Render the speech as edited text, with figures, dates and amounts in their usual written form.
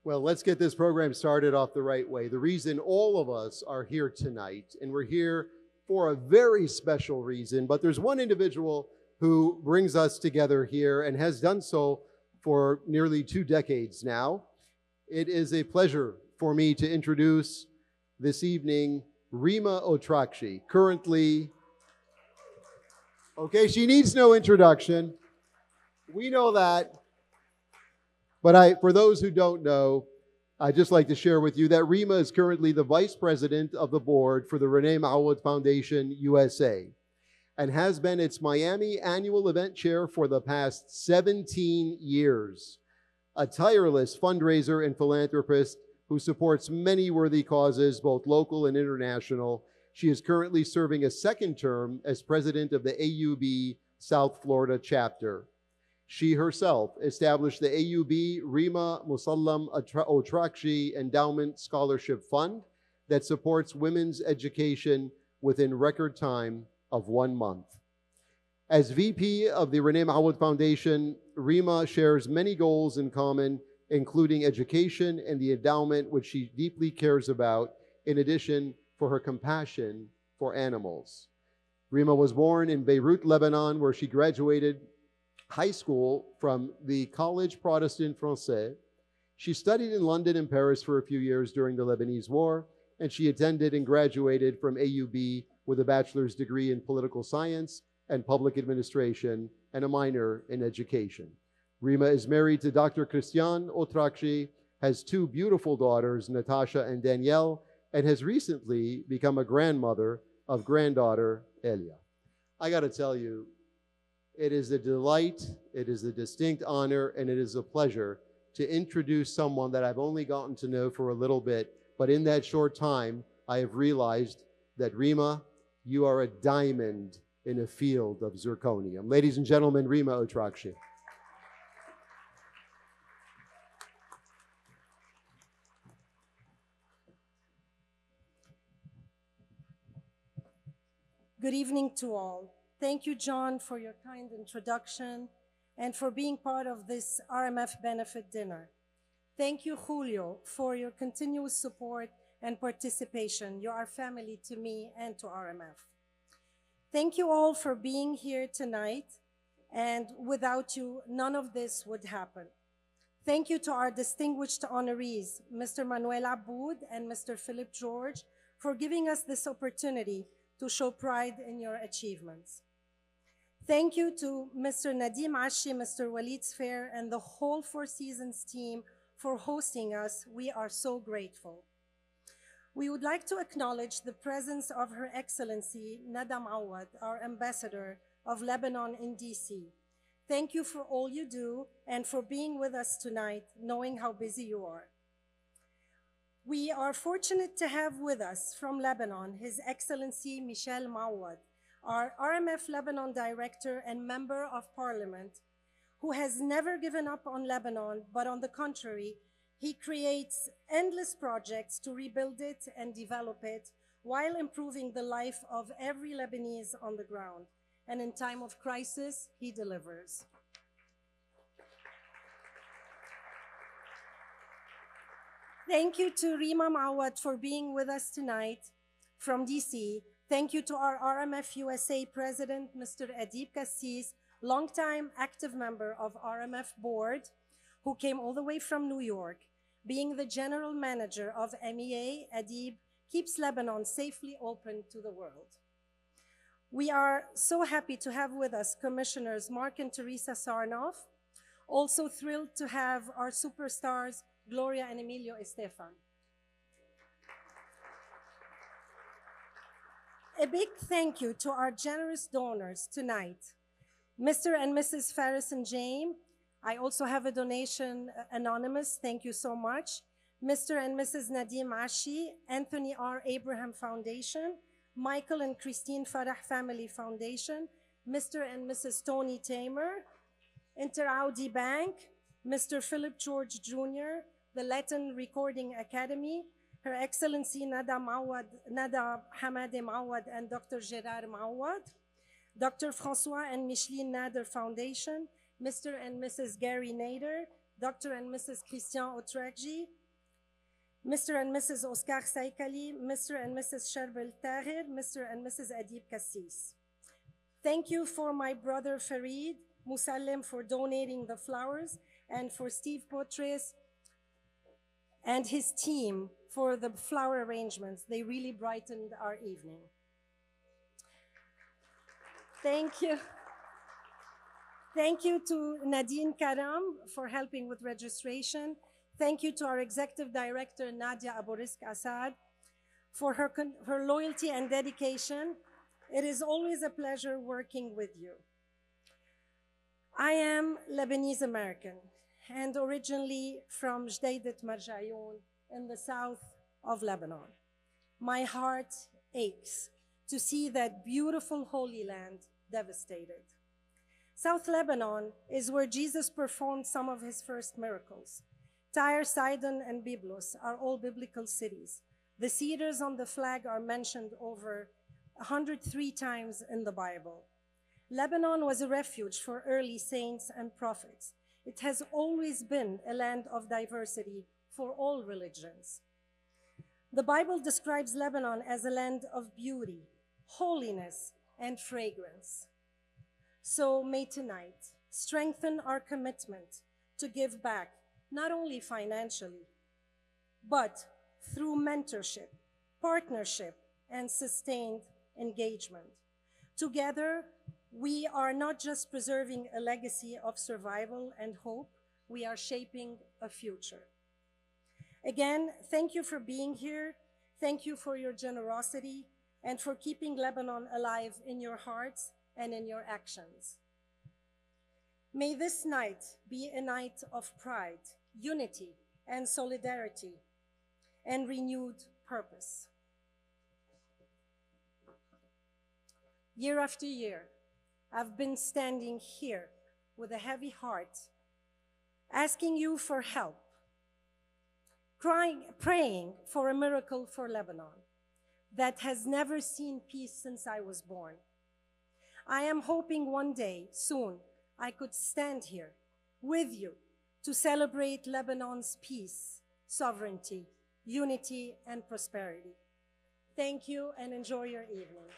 Well, let's get this program started off the right way. The reason all of us are here tonight, and we're here for a very special reason, but there's one individual who brings us together here and has done so for nearly 2 decades now. It is a pleasure for me to introduce this evening Rima Otrakji, currently, okay, she needs no introduction. We know that. But for those who don't know, I'd just like to share with you that Rima is currently the Vice President of the Board for the Renee Mawad Foundation USA and has been its Miami Annual Event Chair for the past 17 years. A tireless fundraiser and philanthropist who supports many worthy causes, both local and international. She is currently serving a second term as President of the AUB South Florida chapter. She herself established the AUB Rima Musallam Otrakji Endowment Scholarship Fund that supports women's education within record time of 1 month. As VP of the Renee Mawad Foundation, Rima shares many goals in common, including education and the endowment, which she deeply cares about, in addition for her compassion for animals. Rima was born in Beirut, Lebanon, where she graduated high school from the College Protestant Français. She studied in London and Paris for a few years during the Lebanese War, and she attended and graduated from AUB with a bachelor's degree in political science and public administration and a minor in education. Rima is married to Dr. Christian Otrakji, has 2 beautiful daughters, Natasha and Danielle, and has recently become a grandmother of granddaughter Elia. I gotta tell you, it is a delight, it is a distinct honor, and it is a pleasure to introduce someone that I've only gotten to know for a little bit, but in that short time, I have realized that Rima, you are a diamond in a field of zirconium. Ladies and gentlemen, Rima Otrakji. Good evening to all. Thank you, John, for your kind introduction and for being part of this RMF benefit dinner. Thank you, Julio, for your continuous support and participation. You are family to me and to RMF. Thank you all for being here tonight, and without you, none of this would happen. Thank you to our distinguished honorees, Mr. Manuel Aboud and Mr. Philip George, for giving us this opportunity to show pride in your achievements. Thank you to Mr. Nadim Ashi, Mr. Walid Sfair, and the whole Four Seasons team for hosting us. We are so grateful. We would like to acknowledge the presence of Her Excellency Nada Mawad, our Ambassador of Lebanon in DC. Thank you for all you do and for being with us tonight, knowing how busy you are. We are fortunate to have with us from Lebanon His Excellency Michel Mawad, our RMF Lebanon Director and Member of Parliament, who has never given up on Lebanon, but on the contrary, he creates endless projects to rebuild it and develop it while improving the life of every Lebanese on the ground. And in time of crisis, he delivers. Thank you to Rima Mawad for being with us tonight from DC. Thank you to our RMF USA President, Mr. Adib Kassis, longtime active member of RMF Board, who came all the way from New York. Being the General Manager of MEA, Adib keeps Lebanon safely open to the world. We are so happy to have with us Commissioners Mark and Teresa Sarnoff. Also thrilled to have our superstars, Gloria and Emilio Estefan. A big thank you to our generous donors tonight, Mr. and Mrs. Faris and James. I also have a donation, anonymous, thank you so much. Mr. and Mrs. Nadim Ashi, Anthony R. Abraham Foundation, Michael and Christine Farah Family Foundation, Mr. and Mrs. Tony Tamer, Interaudi Bank, Mr. Philip George Jr., the Latin Recording Academy, Her Excellency Nada Hamade Mawad and Dr. Gerard Mawad, Dr. François and Micheline Nader Foundation, Mr. and Mrs. Gary Nader, Dr. and Mrs. Christian Otrakji, Mr. and Mrs. Oscar Saikali, Mr. and Mrs. Sherbel Tahir, Mr. and Mrs. Adib Kassis. Thank you for my brother Farid Musallim for donating the flowers, and for Steve Potres and his team for the flower arrangements. They really brightened our evening. Thank you. Thank you to Nadine Karam for helping with registration. Thank you to our Executive Director, Nadia Aborisk Assad, for her loyalty and dedication. It is always a pleasure working with you. I am Lebanese American and originally from Jdeïdet Marjayoun in the south of Lebanon. My heart aches to see that beautiful Holy Land devastated. South Lebanon is where Jesus performed some of his first miracles. Tyre, Sidon, and Byblos are all biblical cities. The cedars on the flag are mentioned over 103 times in the Bible. Lebanon was a refuge for early saints and prophets. It has always been a land of diversity for all religions. The Bible describes Lebanon as a land of beauty, holiness, and fragrance. So may tonight strengthen our commitment to give back, not only financially, but through mentorship, partnership, and sustained engagement. Together, we are not just preserving a legacy of survival and hope, we are shaping a future. Again, thank you for being here. Thank you for your generosity and for keeping Lebanon alive in your hearts and in your actions. May this night be a night of pride, unity, and solidarity, and renewed purpose. Year after year, I've been standing here with a heavy heart, asking you for help, praying for a miracle for Lebanon that has never seen peace since I was born. I am hoping one day, soon, I could stand here with you to celebrate Lebanon's peace, sovereignty, unity, and prosperity. Thank you and enjoy your evening.